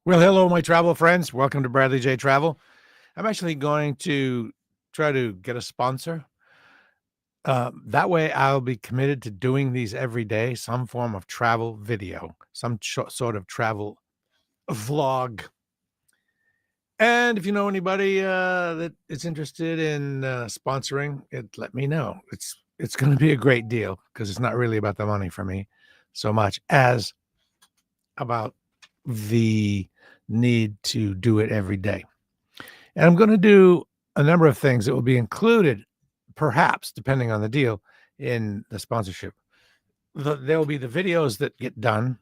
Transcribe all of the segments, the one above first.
Well, hello, my travel friends. Welcome to Bradley J Travel. I'm actually going to try to get a sponsor. That way, I'll be committed to doing these every day, some form of travel video, some sort of travel vlog. And if you know anybody that is interested in sponsoring it, let me know. It's going to be a great deal because it's not really about the money for me so much as about the need to do it every day. And I'm going to do a number of things that will be included, perhaps, depending on the deal, in the sponsorship. There will be the videos that get done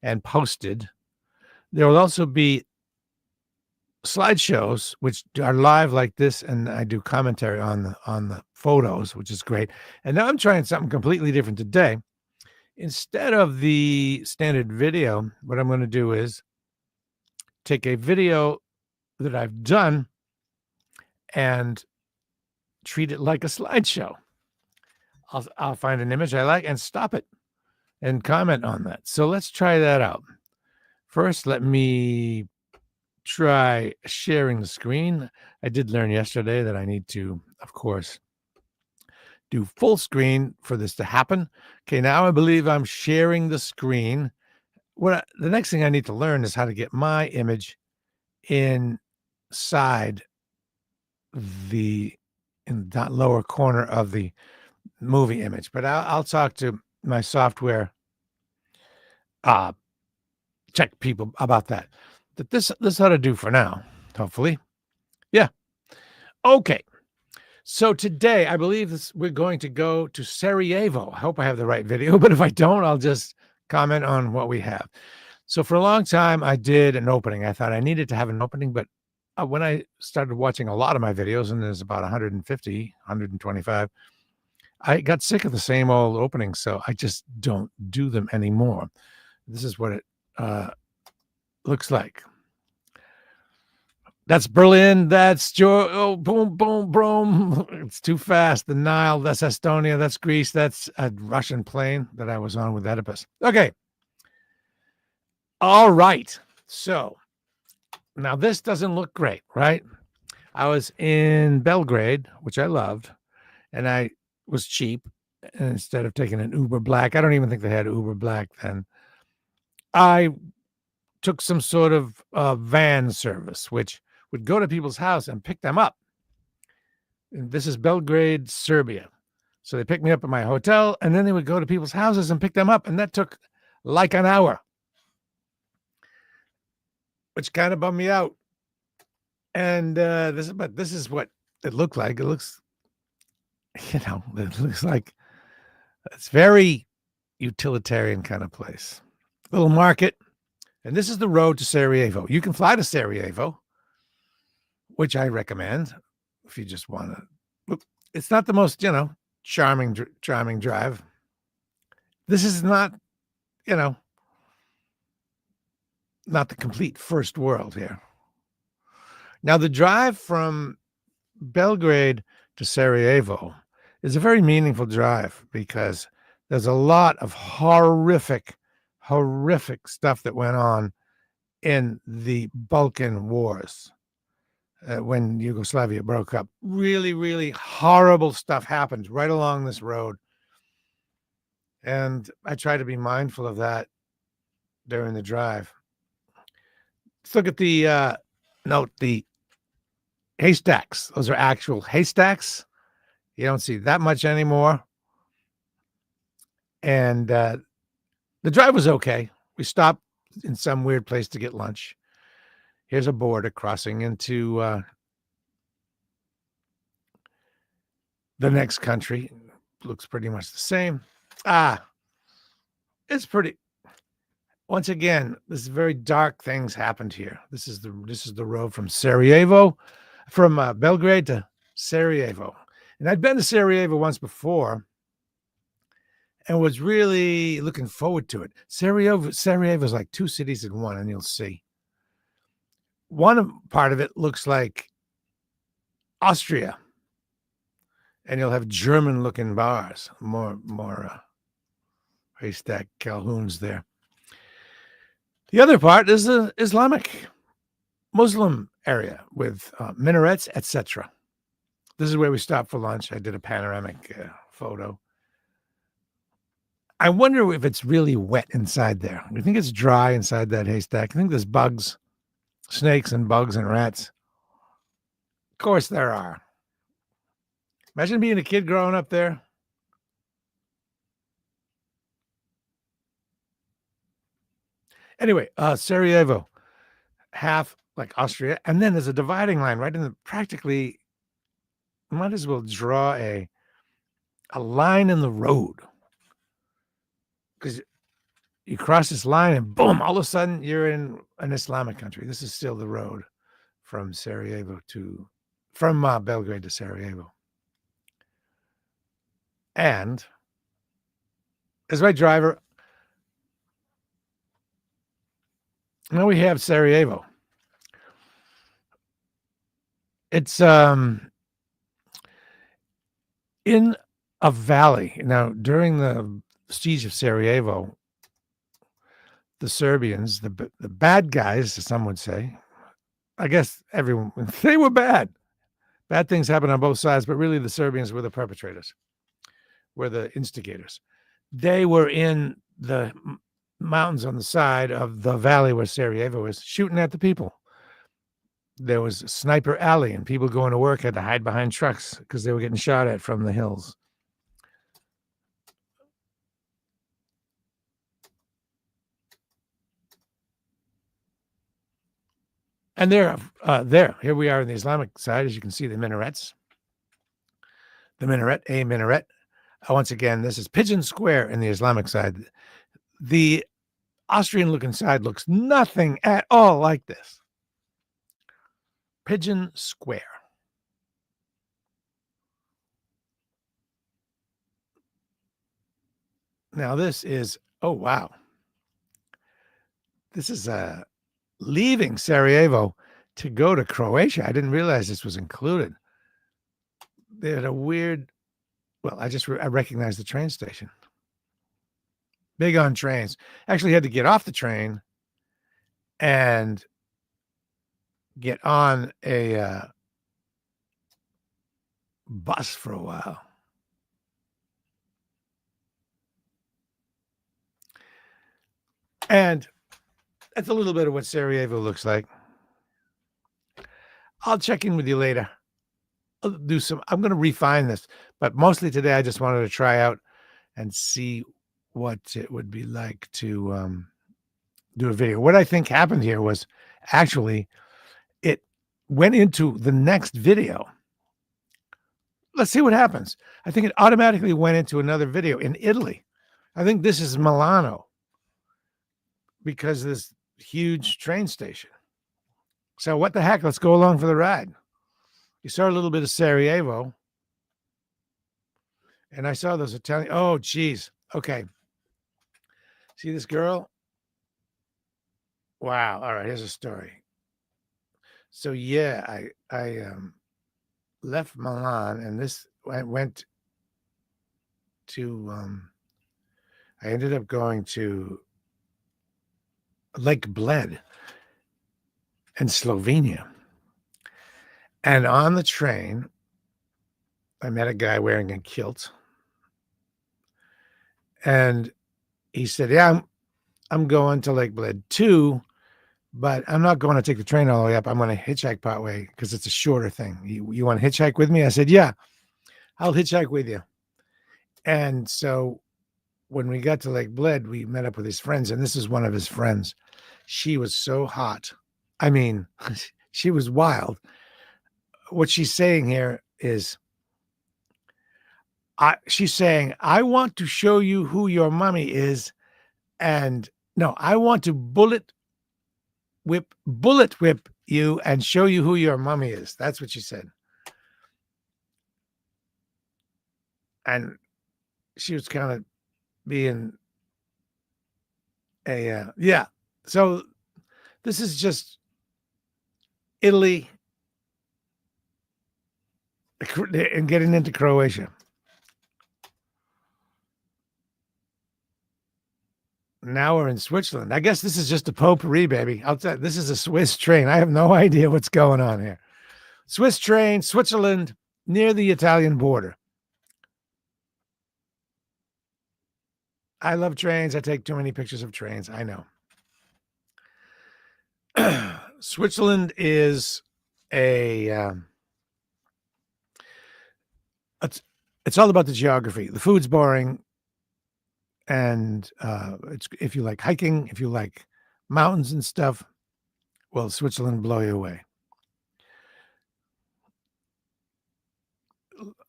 and posted. There will also be slideshows, which are live like this, and I do commentary on the photos, which is great. And now I'm trying something completely different today. Instead of the standard video, what I'm going to do is take a video that I've done and treat it like a slideshow. I'll find an image I like and stop it and comment on that. So let's try that out. First, let me try sharing the screen. I did learn yesterday that I need to, of course, do full screen for this to happen. Okay, now I believe I'm sharing the screen. The next thing I need to learn is how to get my image inside in that lower corner of the movie image. But I'll talk to my software check people about that. That this ought to do for now, hopefully. Yeah. Okay. So today, I believe we're going to go to Sarajevo. I hope I have the right video, but if I don't, I'll just comment on what we have. So for a long time, I did an opening. I thought I needed to have an opening, but when I started watching a lot of my videos, and there's about 150, 125, I got sick of the same old openings, so I just don't do them anymore. This is what it looks like. That's Berlin. That's oh, boom, boom, boom. It's too fast. The Nile. That's Estonia. That's Greece. That's a Russian plane that I was on with Oedipus. Okay. All right. So now this doesn't look great, right? I was in Belgrade, which I loved, and I was cheap. And instead of taking an Uber Black, I don't even think they had Uber Black then. I took some sort of van service, which would go to people's house and pick them up. And this is Belgrade, Serbia. So they picked me up at my hotel, and then they would go to people's houses and pick them up. And that took like an hour, which kind of bummed me out. And this is what it looked like. It looks, it looks like it's very utilitarian kind of place. Little market. And this is the road to Sarajevo. You can fly to Sarajevo, which I recommend if you just want to. It's not the most, charming drive. This is not, not the complete first world here. Now, the drive from Belgrade to Sarajevo is a very meaningful drive because there's a lot of horrific stuff that went on in the Balkan Wars when Yugoslavia broke up. Really, really horrible stuff happens right along this road. And I try to be mindful of that during the drive. Let's look at the haystacks. Those are actual haystacks. You don't see that much anymore. And the drive was okay. We stopped in some weird place to get lunch. Here's a border crossing into the next country. Looks pretty much the same. It's pretty. Once again, this is very dark things happened here. This is the road from Sarajevo, from Belgrade to Sarajevo. And I'd been to Sarajevo once before and was really looking forward to it. Sarajevo is like two cities in one, and you'll see. One part of it looks like Austria, and you'll have German-looking bars, more haystack Calhouns there. The other part is the Islamic Muslim area with minarets, etc. This is where we stopped for lunch. I did a panoramic photo. I wonder if it's really wet inside there. You think it's dry inside that haystack? I think there's bugs, snakes and bugs and rats. Of course there are. Imagine being a kid growing up there. Anyway, Sarajevo, half like Austria, and then there's a dividing line right in the practically. Might as well draw a line in the road because you cross this line and boom, all of a sudden you're in an Islamic country. This is still the road from Belgrade to Sarajevo. And as my driver, now we have Sarajevo. It's in a valley. Now, during the siege of Sarajevo, the Serbians, the bad guys, as some would say, I guess everyone, they were bad. Bad things happen on both sides, but really the Serbians were the perpetrators, were the instigators. They were in the mountains on the side of the valley where Sarajevo is, shooting at the people. There was a sniper alley, and people going to work had to hide behind trucks because they were getting shot at from the hills. And here we are on the Islamic side, as you can see, the minarets. The minaret, a minaret. Once again, this is Pigeon Square in the Islamic side. The Austrian-looking side looks nothing at all like this. Pigeon Square. Now this is, oh wow. This is leaving Sarajevo to go to Croatia. I didn't realize this was included. They had a weird, well, I recognized the train station. Big on trains. Actually had to get off the train and get on a bus for a while. And that's a little bit of what Sarajevo looks like. I'll check in with you later. I'm going to refine this, but mostly today I just wanted to try out and see what it would be like to do a video. What I think happened here was actually it went into the next video. Let's see what happens. I think it automatically went into another video in Italy. I think this is Milano because of this huge train station. So what the heck? Let's go along for the ride. You saw a little bit of Sarajevo. And I saw those Italian. Oh, geez. Okay. See this girl? Wow. All right. Here's a story. So yeah, I left Milan, and I went to. I ended up going to Lake Bled in Slovenia. And on the train, I met a guy wearing a kilt. And he said, yeah, I'm going to Lake Bled too, but I'm not going to take the train all the way up. I'm going to hitchhike part way because it's a shorter thing. You want to hitchhike with me? I said, yeah, I'll hitchhike with you. And so when we got to Lake Bled, we met up with his friends, and this is one of his friends. She was so hot. I mean, she was wild. What she's saying here is, she's saying, I want to show you who your mommy is. And no, I want to bullet whip you and show you who your mommy is. That's what she said. And she was kind of being yeah. So this is just Italy and getting into Croatia. Now we're in Switzerland. I guess this is just a potpourri, baby. I'll tell you, this is a Swiss train. I have no idea what's going on here. Swiss train, Switzerland, near the Italian border. I love trains. I take too many pictures of trains. I know. Switzerland is it's all about the geography. The food's boring, and it's if you like hiking, if you like mountains and stuff, well, Switzerland blow you away.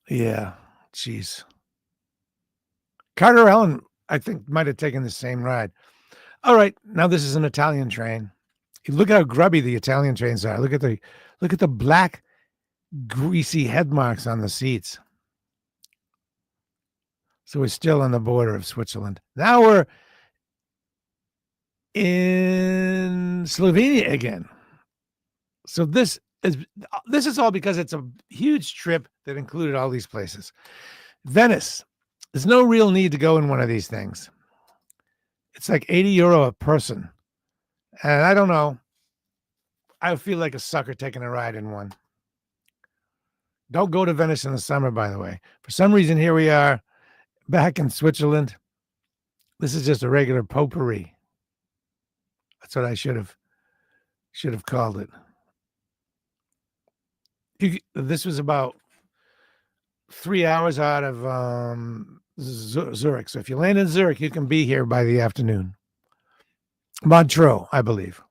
Yeah, jeez. Carter Ellen, I think, might have taken the same ride. All right, now this is an Italian train. Look at how grubby the Italian trains are. Look at the black, greasy head marks on the seats. So we're still on the border of Switzerland. Now we're in Slovenia again. So this is all because it's a huge trip that included all these places. Venice. There's no real need to go in one of these things. It's like €80 a person. And I don't know. I feel like a sucker taking a ride in one. Don't go to Venice in the summer, by the way. For some reason, here we are back in Switzerland. This is just a regular potpourri. That's what I should have called it. This was about 3 hours out of Zurich. So if you land in Zurich, you can be here by the afternoon. Montreux, I believe.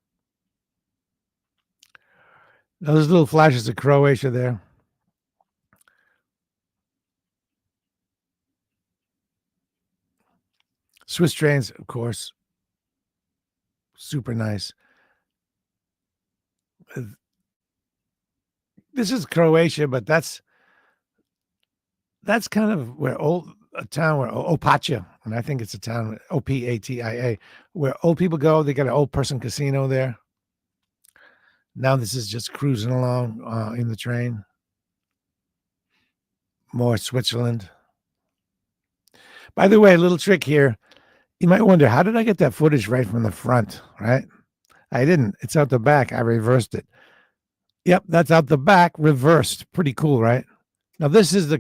Those little flashes of Croatia there. Swiss trains, of course. Super nice. This is Croatia, but that's kind of where a town where Opatia, and I think it's a town, Opatia, where old people go. They got an old person casino there. Now this is just cruising along in the train. More Switzerland. By the way, a little trick here. You might wonder, how did I get that footage right from the front, right? I didn't. It's out the back. I reversed it. Yep, that's out the back, reversed. Pretty cool, right? Now this is the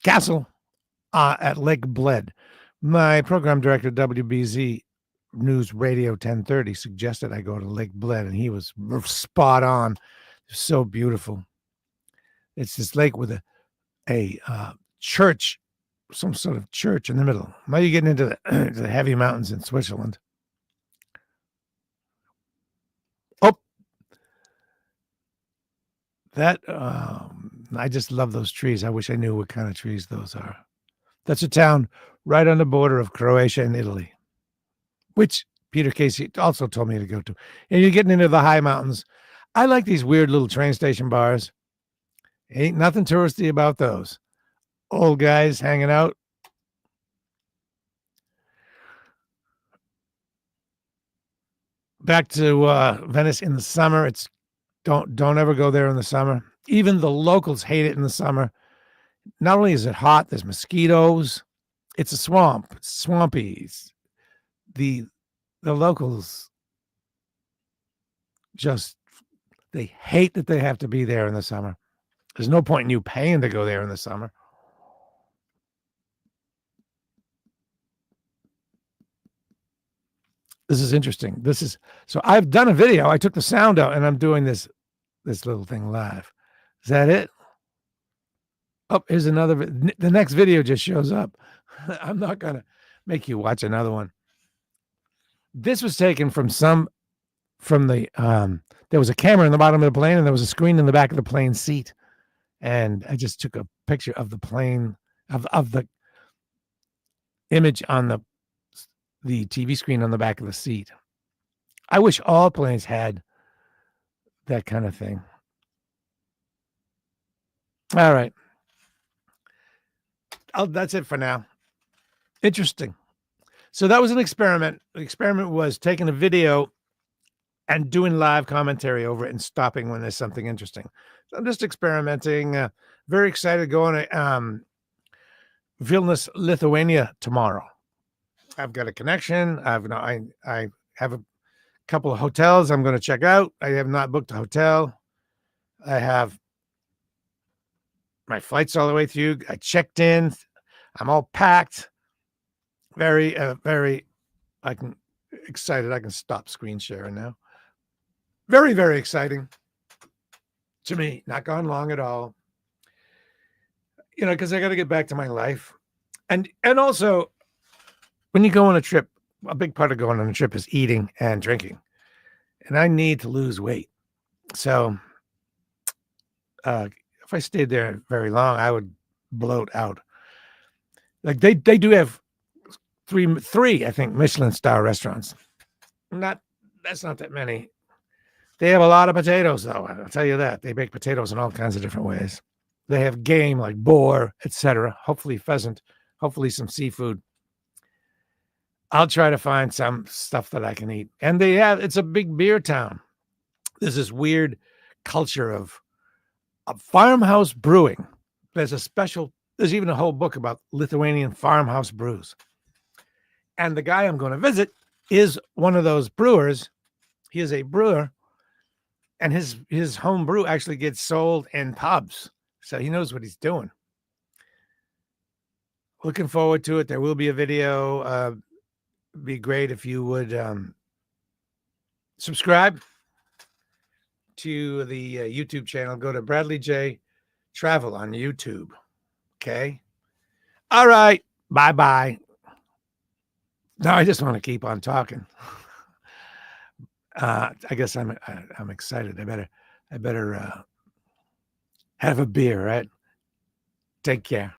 castle at Lake Bled. My program director, WBZ News Radio 1030, suggested I go to Lake Bled, and he was spot on. So beautiful. It's this lake with a church, some sort of church in the middle. Now you're getting into the heavy mountains in Switzerland. Oh, that I just love those trees. I wish I knew what kind of trees those are. That's a town right on the border of Croatia and Italy, which Peter Casey also told me to go to. And you're getting into the high mountains. I like these weird little train station bars. Ain't nothing touristy about those. Old guys hanging out. Back to Venice in the summer. It's don't ever go there in the summer. Even the locals hate it in the summer. Not only is it hot, there's mosquitoes. It's a swamp. It's swampy. It's the locals just, they hate that they have to be there in the summer. There's no point in you paying to go there in the summer. This is interesting. So I've done a video. I took the sound out and I'm doing this little thing live. Is that it? Oh, here's another. The next video just shows up. I'm not going to make you watch another one. This was taken from the, there was a camera in the bottom of the plane and there was a screen in the back of the plane seat. And I just took a picture of the plane, of the image on the TV screen on the back of the seat. I wish all planes had that kind of thing. All right. That's it for now. Interesting. So that was an experiment. The experiment was taking a video and doing live commentary over it and stopping when there's something interesting. So I'm just experimenting. Very excited going to Vilnius, Lithuania tomorrow. I've got a connection. I have a couple of hotels I'm going to check out. I have not booked a hotel. I have my flights all the way through. I checked in. I'm all packed. Very I can excited. I can stop screen sharing now. Very, very exciting to me. Not gone long at all. Because I got to get back to my life. And also, when you go on a trip, a big part of going on a trip is eating and drinking. And I need to lose weight. So if I stayed there very long, I would bloat out. Like they do have three, I think, Michelin star restaurants. That's not that many. They have a lot of potatoes, though. I'll tell you that. They make potatoes in all kinds of different ways. They have game like boar, etc. Hopefully pheasant. Hopefully some seafood. I'll try to find some stuff that I can eat. And it's a big beer town. There's this weird culture of farmhouse brewing. There's even a whole book about Lithuanian farmhouse brews. And the guy I'm going to visit is one of those brewers. He is a brewer, and his home brew actually gets sold in pubs. So he knows what he's doing. Looking forward to it. There will be a video. Be great if you would subscribe to the YouTube channel. Go to Bradley J Travel on YouTube. Okay. All right. Bye-bye. Now I just want to keep on talking. I guess I'm excited. I better have a beer, right? Take care.